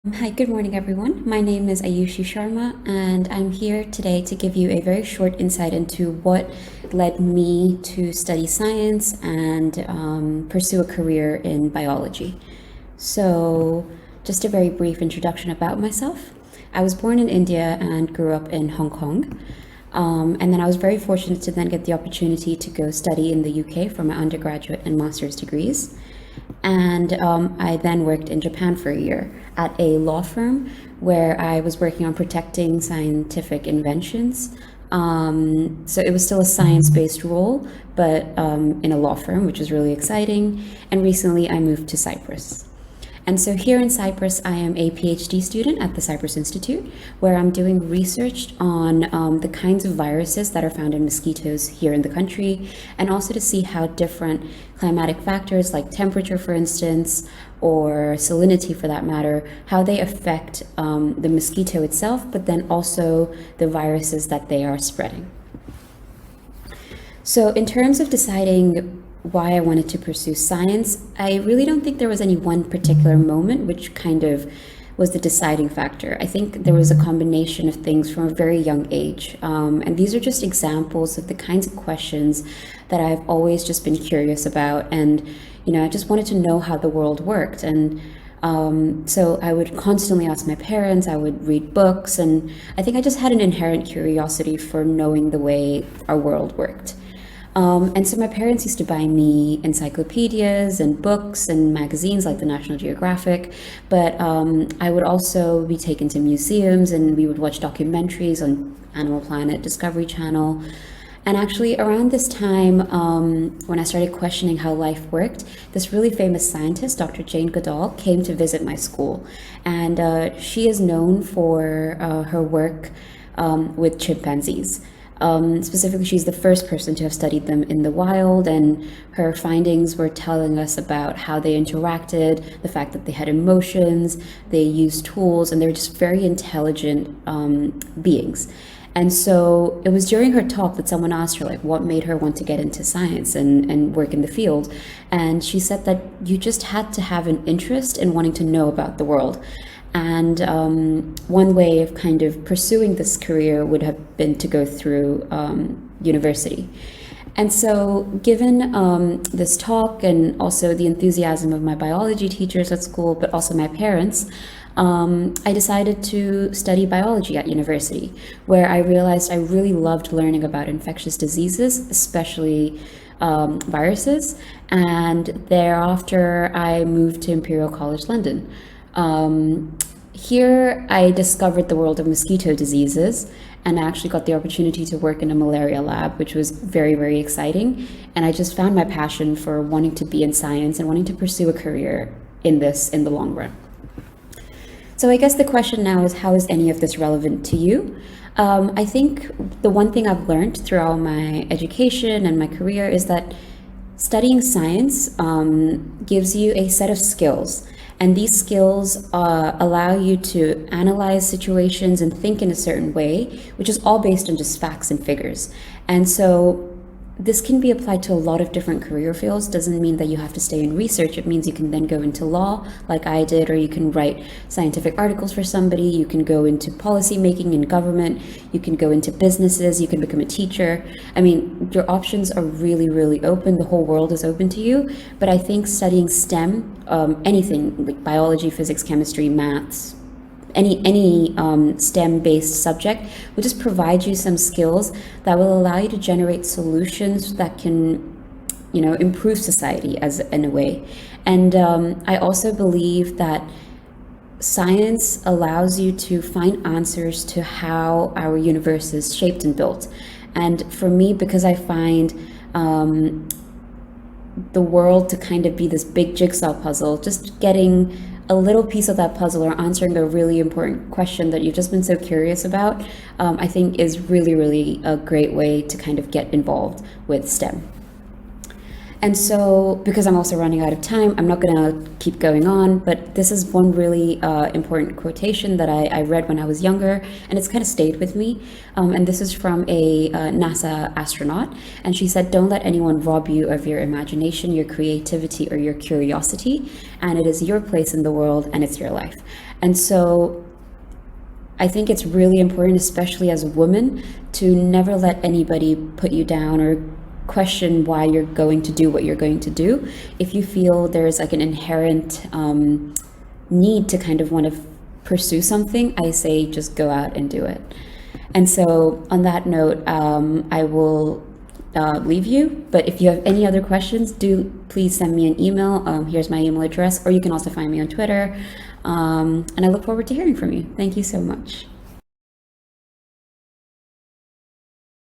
Hi, good morning, everyone. My name is Aayushi Sharma, and I'm here today to give you a very short insight into what led me to study science and pursue a career in biology. So, just a very brief introduction about myself. I was born in India and grew up in Hong Kong. And then I was very fortunate to then get the opportunity to go study in the UK for my undergraduate and master's degrees. And I then worked in Japan for a year at a law firm where I was working on protecting scientific inventions. So it was still a science-based role, but in a law firm, which was really exciting. And recently I moved to Cyprus. And so here in Cyprus, I am a PhD student at the Cyprus Institute, where I'm doing research on the kinds of viruses that are found in mosquitoes here in the country, and also to see how different climatic factors like temperature, for instance, or salinity for that matter, how they affect the mosquito itself, but then also the viruses that they are spreading. So in terms of deciding why I wanted to pursue science, I really don't think there was any one particular moment which kind of was the deciding factor. I think there was a combination of things from a very young age. And these are just examples of the kinds of questions that I've always just been curious about. And, I just wanted to know how the world worked. And so I would constantly ask my parents, I would read books, and I think I just had an inherent curiosity for knowing the way our world worked. And so my parents used to buy me encyclopedias and books and magazines like the National Geographic, but I would also be taken to museums and we would watch documentaries on Animal Planet, Discovery Channel. And actually around this time, when I started questioning how life worked, this really famous scientist, Dr. Jane Goodall, came to visit my school. And she is known for her work with chimpanzees. Specifically, she's the first person to have studied them in the wild, and her findings were telling us about how they interacted, the fact that they had emotions, they used tools, and they were just very intelligent beings. And so it was during her talk that someone asked her, like, what made her want to get into science and work in the field. And she said that you just had to have an interest in wanting to know about the world. And one way of kind of pursuing this career would have been to go through university. And so given this talk and also the enthusiasm of my biology teachers at school, but also my parents, I decided to study biology at university, where I realized I really loved learning about infectious diseases, especially viruses. And thereafter, I moved to Imperial College London. Here I discovered the world of mosquito diseases, and I actually got the opportunity to work in a malaria lab, which was very, very exciting. And I just found my passion for wanting to be in science and wanting to pursue a career in this in the long run. So I guess the question now is, how is any of this relevant to you? I think the one thing I've learned throughout my education and my career is that studying science gives you a set of skills. And these skills allow you to analyze situations and think in a certain way, which is all based on just facts and figures. And so this can be applied to a lot of different career fields. Doesn't mean that you have to stay in research. It means you can then go into law like I did, or you can write scientific articles for somebody. You can go into policy making in government. You can go into businesses. You can become a teacher. I mean, your options are really, really open. The whole world is open to you. But I think studying STEM, anything like biology, physics, chemistry, maths, any STEM-based subject will just provide you some skills that will allow you to generate solutions that can, improve society in a way. And I also believe that science allows you to find answers to how our universe is shaped and built. And for me, because I find the world to kind of be this big jigsaw puzzle, just getting a little piece of that puzzle or answering a really important question that you've just been so curious about, I think is really, really a great way to kind of get involved with STEM. And so, because I'm also running out of time, I'm not going to keep going on, but this is one really important quotation that I read when I was younger, and it's kind of stayed with me. And this is from a NASA astronaut, and she said, "Don't let anyone rob you of your imagination, your creativity, or your curiosity, and it is your place in the world, and it's your life." And so, I think it's really important, especially as a woman, to never let anybody put you down or question why you're going to do what you're going to do. If you feel there's like an inherent need to kind of want to pursue something, I say just go out and do it. And so on that note, I will leave you. But if you have any other questions, do please send me an email. Here's my email address, or you can also find me on Twitter. And I look forward to hearing from you. Thank you so much.